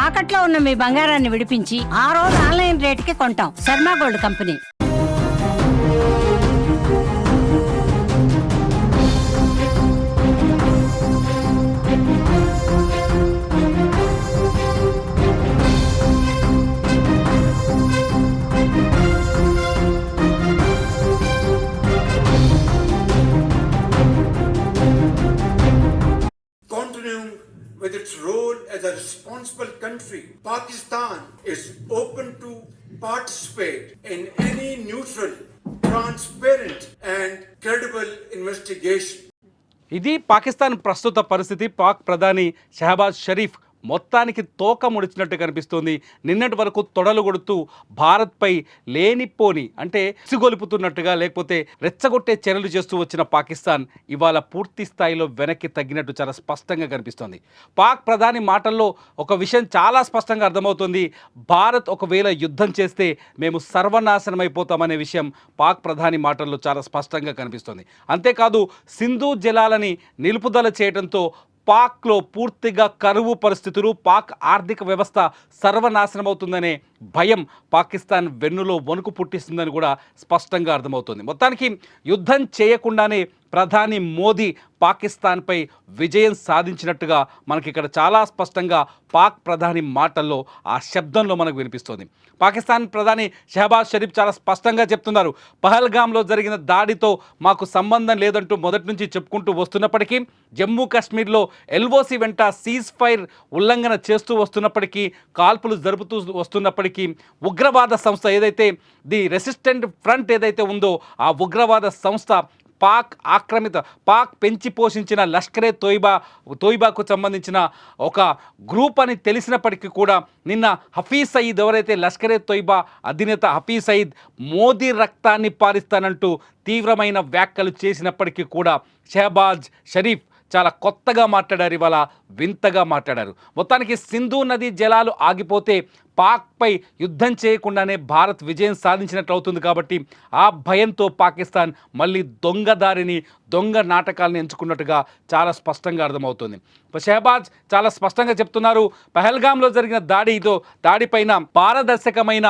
తాకట్లో ఉన్న మీ బంగారాన్ని విడిపించి ఆ రోజు ఆన్లైన్ రేటుకి కొంటాం. Sharma gold company. Continuing with its role as a responsible country, Pakistan is open to participate in any neutral, transparent and credible investigation. ఇది పాకిస్తాన్ ప్రస్తుత పరిస్థితి. పాక్ ప్రధాని షహబాజ్ షరీఫ్ మొత్తానికి తోక ముడిచినట్టు కనిపిస్తోంది. నిన్నటి వరకు తొడలు కొడుతూ భారత్పై లేనిపోని అంటే సిగొలుపుతున్నట్టుగా లేకపోతే రెచ్చగొట్టే చర్యలు చేస్తూ వచ్చిన పాకిస్తాన్ ఇవాళ పూర్తి స్థాయిలో వెనక్కి తగ్గినట్టు చాలా స్పష్టంగా కనిపిస్తోంది. పాక్ ప్రధాని మాటల్లో ఒక విషయం చాలా స్పష్టంగా అర్థమవుతుంది. భారత్ ఒకవేళ యుద్ధం చేస్తే మేము సర్వనాశనం అయిపోతామనే విషయం పాక్ ప్రధాని మాటల్లో చాలా స్పష్టంగా కనిపిస్తోంది. అంతేకాదు సింధు జలాలని నిలుపుదల చేయడంతో పాక్లో పూర్తిగా కరువు పరిస్థితులు, పాక్ ఆర్థిక వ్యవస్థ సర్వనాశనమవుతుందనే భయం పాకిస్తాన్ వెన్నులో వణుకు పుట్టిస్తుందని కూడా స్పష్టంగా అర్థమవుతుంది. మొత్తానికి యుద్ధం చేయకుండానే ప్రధాని మోదీ పాకిస్తాన్పై విజయం సాధించినట్టుగా మనకి ఇక్కడ చాలా స్పష్టంగా పాక్ ప్రధాని మాటల్లో ఆ శబ్దంలో మనకు వినిపిస్తోంది. పాకిస్తాన్ ప్రధాని షహబాజ్ షరీఫ్ చాలా స్పష్టంగా చెప్తున్నారు. పహల్గామ్లో జరిగిన దాడితో మాకు సంబంధం లేదంటూ మొదటి నుంచి చెప్పుకుంటూ వస్తున్నప్పటికీ, జమ్మూ కాశ్మీర్లో ఎల్ఓసి వెంట సీజ్ ఫైర్ ఉల్లంఘన చేస్తూ వస్తున్నప్పటికీ, కాల్పులు జరుపుతూ వస్తున్నప్పటికీ, ఉగ్రవాద సంస్థ ఏదైతే ది రెసిస్టెంట్ ఫ్రంట్ ఏదైతే ఉందో ఆ ఉగ్రవాద సంస్థ పాక్ పెంచి పోషించిన లష్కరే తోయిబాకు సంబంధించిన ఒక గ్రూప్ అని తెలిసినప్పటికీ కూడా నిన్న హఫీజ్ సయీద్ ఎవరైతే లష్కరే తోయిబా అధినేత హఫీజ్ సయీద్ మోదీ రక్తాన్ని పారిస్తానంటూ తీవ్రమైన వ్యాఖ్యలు చేసినప్పటికీ కూడా షహబాజ్ షరీఫ్ చాలా కొత్తగా మాట్లాడారు. ఇవాళ వింతగా మాట్లాడారు. మొత్తానికి సింధు నది జలాలు ఆగిపోతే పాక్పై యుద్ధం చేయకుండానే భారత్ విజయం సాధించినట్లు అవుతుంది. కాబట్టి ఆ భయంతో పాకిస్తాన్ మళ్ళీ దొంగ నాటకాలను ఎంచుకున్నట్టుగా చాలా స్పష్టంగా అర్థమవుతుంది. షహబాజ్ చాలా స్పష్టంగా చెప్తున్నారు, పహల్గామ్లో జరిగిన దాడిపైన పారదర్శకమైన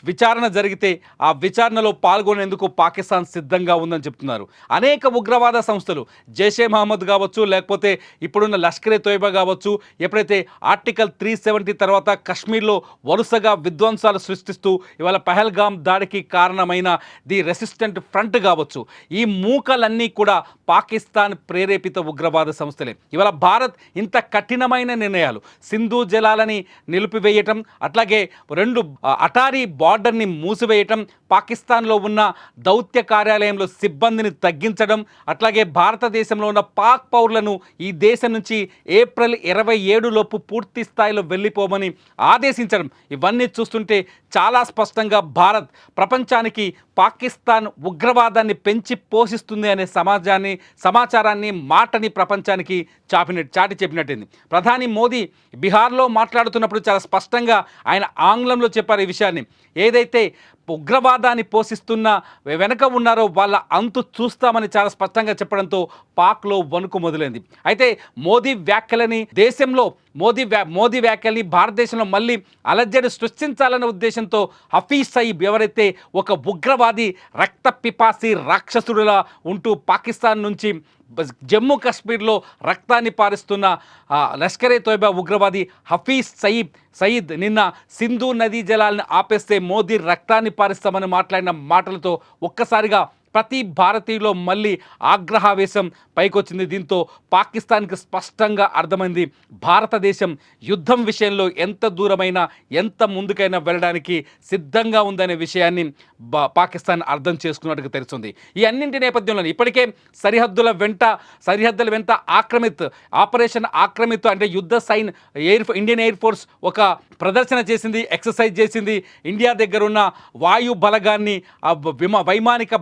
విచారణ జరిగితే ఆ విచారణలో పాల్గొనేందుకు పాకిస్తాన్ సిద్ధంగా ఉందని చెప్తున్నారు. అనేక ఉగ్రవాద సంస్థలు జైషే మహమ్మద్ కావచ్చు, లేకపోతే ఇప్పుడున్న లష్కరే తోయిబా కావచ్చు, ఎప్పుడైతే ఆర్టికల్ 370 తర్వాత కశ్మీర్లో వరుసగా విధ్వంసాలు సృష్టిస్తూ ఇవాళ పహల్గామ్ దాడికి కారణమైన ది రెసిస్టెంట్ ఫ్రంట్ కావచ్చు, ఈ మూకలన్నీ కూడా పాకిస్తాన్ ప్రేరేపిత ఉగ్రవాద సంస్థలే. ఇవాళ భారత్ ఇంత కఠినమైన నిర్ణయాలు, సింధు జలాలని నిలిపివేయటం, అట్లాగే 2 అటారీ బార్డర్ని మూసివేయటం, పాకిస్తాన్లో ఉన్న దౌత్య కార్యాలయంలో సిబ్బందిని తగ్గించడం, అట్లాగే భారతదేశంలో ఉన్న పాక్ పౌరులను ఈ దేశం నుంచి ఏప్రిల్ 27 లోపు పూర్తి స్థాయిలో వెళ్ళిపోమని ఆదేశించడం, ఇవన్నీ చూస్తుంటే చాలా స్పష్టంగా భారత్ ప్రపంచానికి పాకిస్తాన్ ఉగ్రవాదాన్ని పెంచి పోషిస్తుంది అనే సమాచారాన్ని మాటని ప్రపంచానికి చాటి చెప్పినట్టుంది. ప్రధాని మోదీ బీహార్లో మాట్లాడుతున్నప్పుడు చాలా స్పష్టంగా ఆయన ఆంగ్లంలో చెప్పారు ఈ విషయాన్ని. ఏదైతే ఉగ్రవాదాన్ని పోషిస్తున్న వెనక ఉన్నారో వాళ్ళ అంతు చూస్తామని చాలా స్పష్టంగా చెప్పడంతో పాక్లో వణుకు మొదలైంది. అయితే మోదీ వ్యాఖ్యల్ని భారతదేశంలో మళ్ళీ అలజడి సృష్టించాలనే ఉద్దేశంతో హఫీజ్ సయీద్ ఎవరైతే ఒక ఉగ్రవాది రక్త పిపాసి రాక్షసుడిలా ఉంటూ పాకిస్తాన్ నుంచి జమ్మూ కాశ్మీర్లో రక్తాన్ని పారిస్తున్న లష్కరే తోయిబా ఉగ్రవాది హఫీజ్ సయీద్ నిన్న సింధు నదీ జలాలను ఆపేస్తే మోదీ రక్తాన్ని పారిస్తామని మాట్లాడిన మాటలతో ఒక్కసారిగా ప్రతి భారతీయులో మళ్ళీ ఆగ్రహావేశం పైకొచ్చింది. దీంతో పాకిస్తాన్కి స్పష్టంగా అర్థమైంది, భారతదేశం యుద్ధం విషయంలో ఎంత దూరమైనా ఎంత ముందుకైనా వెళ్ళడానికి సిద్ధంగా ఉందనే విషయాన్ని పాకిస్తాన్ అర్థం చేసుకున్నట్టుగా తెలుస్తుంది. ఈ అన్నింటి నేపథ్యంలో ఇప్పటికే సరిహద్దుల వెంట ఆపరేషన్ ఆక్రమిత్ అంటే యుద్ధ ఇండియన్ ఎయిర్ ఫోర్స్ ఒక ప్రదర్శన చేసింది, ఎక్సర్సైజ్ చేసింది. ఇండియా దగ్గర ఉన్న వాయు బలగాన్ని వైమానిక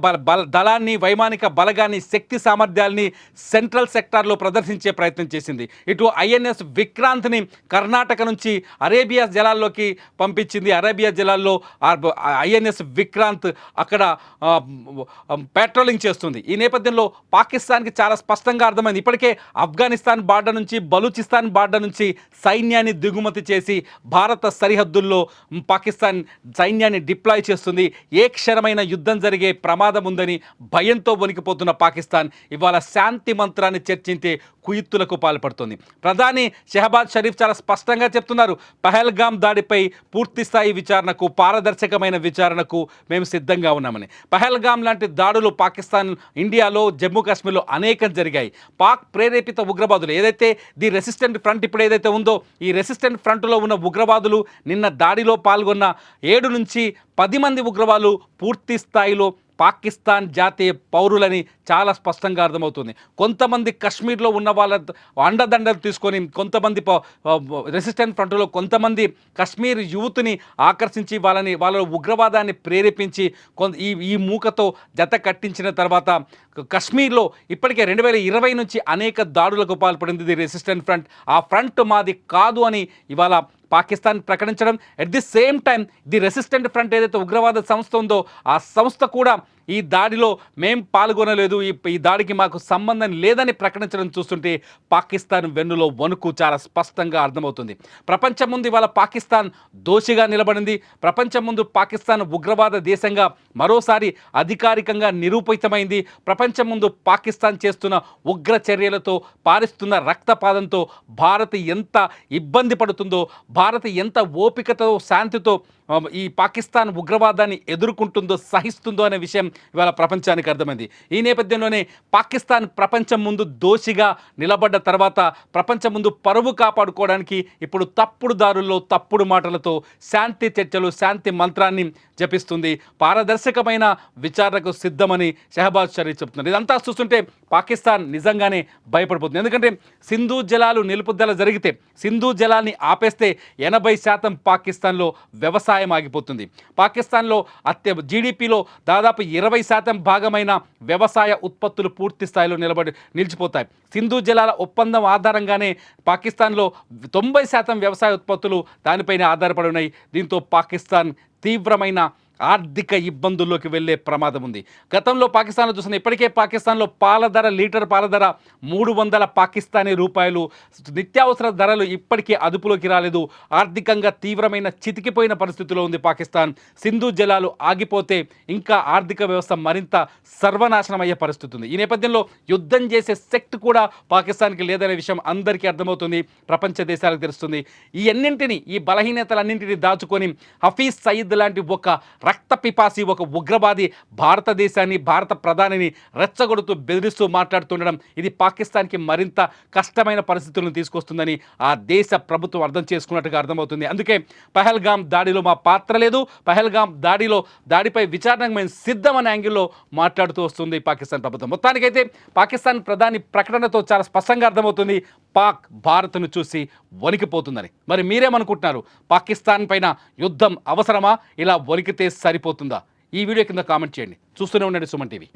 దళాన్ని, వైమానిక బలగాన్ని, శక్తి సామర్థ్యాల్ని సెంట్రల్ సెక్టార్లో ప్రదర్శించే ప్రయత్నం చేసింది. ఇటు ఐఎన్ఎస్ విక్రాంత్ని కర్ణాటక నుంచి అరేబియా జలాల్లోకి పంపించింది. అరేబియా జలాల్లో ఐఎన్ఎస్ విక్రాంత్ అక్కడ పెట్రోలింగ్ చేస్తుంది. ఈ నేపథ్యంలో పాకిస్తాన్కి చాలా స్పష్టంగా అర్థమైంది. ఇప్పటికే ఆఫ్ఘనిస్తాన్ బార్డర్ నుంచి, బలూచిస్తాన్ బార్డర్ నుంచి సైన్యాన్ని దిగుమతి చేసి భారత సరిహద్దుల్లో పాకిస్తాన్ సైన్యాన్ని డిప్లాయ్ చేస్తుంది. ఏ క్షణమైన యుద్ధం జరిగే ప్రమాదం ఉందని భయంతో వణికిపోతున్న పాకిస్తాన్ ఇవాళ శాంతి మంత్రాన్ని చర్చించే కుయుత్తులకు పాల్పడుతుంది. ప్రధాని షెహబాజ్ షరీఫ్ చాలా స్పష్టంగా చెప్తున్నారు, పహల్గామ్ దాడిపై పూర్తిస్థాయి విచారణకు, పారదర్శకమైన విచారణకు మేము సిద్ధంగా ఉన్నామని. పహల్గామ్ లాంటి దాడులు పాకిస్తాన్, ఇండియాలో, జమ్మూ కాశ్మీర్లో అనేకం జరిగాయి. పాక్ ప్రేరేపిత ఉగ్రవాదులు ఏదైతే ది రెసిస్టెంట్ ఫ్రంట్ ఇప్పుడు ఏదైతే ఉందో, ఈ రెసిస్టెంట్ ఫ్రంట్లో ఉన్న ఉగ్రవాదులు నిన్న దాడిలో పాల్గొన్న 7 నుంచి 10 మంది ఉగ్రవాదులు పూర్తి స్థాయిలో పాకిస్తాన్ జాతీయ పౌరులని చాలా స్పష్టంగా అర్థమవుతుంది. కొంతమంది కశ్మీర్లో ఉన్న వాళ్ళ అండదండలు తీసుకొని, కొంతమంది రెసిస్టెంట్ ఫ్రంట్లో కొంతమంది కశ్మీర్ యూత్ని ఆకర్షించి వాళ్ళ ఉగ్రవాదాన్ని ప్రేరేపించి ఈ మూకతో జత కట్టించిన తర్వాత కశ్మీర్లో ఇప్పటికే 2020 నుంచి అనేక దాడులకు పాల్పడింది ది రెసిస్టెంట్ ఫ్రంట్. ఆ ఫ్రంట్ మాది కాదు అని ఇవాళ పాకిస్తాన్ ప్రకటించడం, at the same time the resistant front ఏదైతే ఉగ్రవాద సంస్థ ఉందో ఆ సంస్థ కూడా ఈ దాడిలో మేం పాల్గొనలేదు, ఈ దాడికి మాకు సంబంధం లేదని ప్రకటించడం చూస్తుంటే పాకిస్తాన్ వెన్నులో వణుకు చాలా స్పష్టంగా అర్థమవుతుంది. ప్రపంచం ముందు ఇవాళ పాకిస్తాన్ దోషిగా నిలబడింది. ప్రపంచం ముందు పాకిస్తాన్ ఉగ్రవాద దేశంగా మరోసారి అధికారికంగా నిరూపితమైంది. ప్రపంచం ముందు పాకిస్తాన్ చేస్తున్న ఉగ్ర చర్యలతో, పారిస్తున్న రక్తపాతంతో భారత్ ఎంత ఇబ్బంది పడుతుందో, భారత్ ఎంత ఓపికతో, శాంతితో ఈ పాకిస్తాన్ ఉగ్రవాదాన్ని ఎదుర్కొంటుందో, సహిస్తుందో అనే విషయం ఇవాళ ప్రపంచానికి అర్థమైంది. ఈ నేపథ్యంలోనే పాకిస్తాన్ ప్రపంచం ముందు దోషిగా నిలబడ్డ తర్వాత ప్రపంచం ముందు పరువు కాపాడుకోవడానికి ఇప్పుడు తప్పుడు దారుల్లో, తప్పుడు మాటలతో శాంతి చర్చలు, శాంతి మంత్రాన్ని జపిస్తుంది. పారదర్శకమైన విచారణకు సిద్ధమని షెహబాజ్ షరీఫ్ చెప్తున్నారు. ఇదంతా చూస్తుంటే పాకిస్తాన్ నిజంగానే భయపడిపోతుంది. ఎందుకంటే సింధు జలాలు నిలుపుదల జరిగితే, సింధు జలాల్ని ఆపేస్తే 80% పాకిస్తాన్లో వ్యవసాయం ఆగిపోతుంది. పాకిస్తాన్లో జీడిపిలో దాదాపు 20% భాగమైన వ్యవసాయ ఉత్పత్తులు పూర్తి స్థాయిలో నిలిచిపోతాయి. సింధు జలాల ఒప్పందం ఆధారంగానే పాకిస్తాన్లో 90% వ్యవసాయ ఉత్పత్తులు దానిపైన ఆధారపడి ఉన్నాయి. దీంతో పాకిస్తాన్ తీవ్రమైన ఆర్థిక ఇబ్బందుల్లోకి వెళ్ళే ప్రమాదం ఉంది. గతంలో పాకిస్తాన్లో చూసిన ఇప్పటికే పాకిస్తాన్లో లీటర్ పాల ధర 300 పాకిస్తానీ రూపాయలు. నిత్యావసర ధరలు ఇప్పటికే అదుపులోకి రాలేదు. ఆర్థికంగా తీవ్రమైన చితికిపోయిన పరిస్థితిలో ఉంది పాకిస్తాన్. సింధు జలాలు ఆగిపోతే ఇంకా ఆర్థిక వ్యవస్థ మరింత సర్వనాశనం అయ్యే పరిస్థితి ఉంది. ఈ నేపథ్యంలో యుద్ధం చేసే శక్తి కూడా పాకిస్తాన్కి లేదనే విషయం అందరికీ అర్థమవుతుంది, ప్రపంచ దేశాలకు తెలుస్తుంది. ఈ బలహీనతలన్నింటినీ దాచుకొని హఫీజ్ సయీద్ లాంటి ఒక రక్త పిపాసి, ఒక ఉగ్రవాది భారతదేశాన్ని, భారత ప్రధానిని రెచ్చగొడుతూ, బెదిరిస్తూ మాట్లాడుతుండడం ఇది పాకిస్తాన్కి మరింత కష్టమైన పరిస్థితులను తీసుకొస్తుందని ఆ దేశ ప్రభుత్వం అర్థం చేసుకున్నట్టుగా అర్థమవుతుంది. అందుకే పహల్గామ్ దాడిలో మా పాత్ర లేదు, పహల్గామ్ దాడిపై విచారణకు మేము సిద్ధమనే యాంగిల్లో మాట్లాడుతూ వస్తుంది పాకిస్తాన్ ప్రభుత్వం. మొత్తానికైతే పాకిస్తాన్ ప్రధాని ప్రకటనతో చాలా స్పష్టంగా అర్థమవుతుంది, పాక్ భారత్ను చూసి వణికిపోతుందని. మరి మీరేమనుకుంటున్నారు? పాకిస్తాన్ పైన యుద్ధం అవసరమా? ఇలా వణికితే సరిపోతుందా? ఈ వీడియో కింద కామెంట్ చేయండి. చూస్తూనే ఉండండి సుమన్ టీవీ.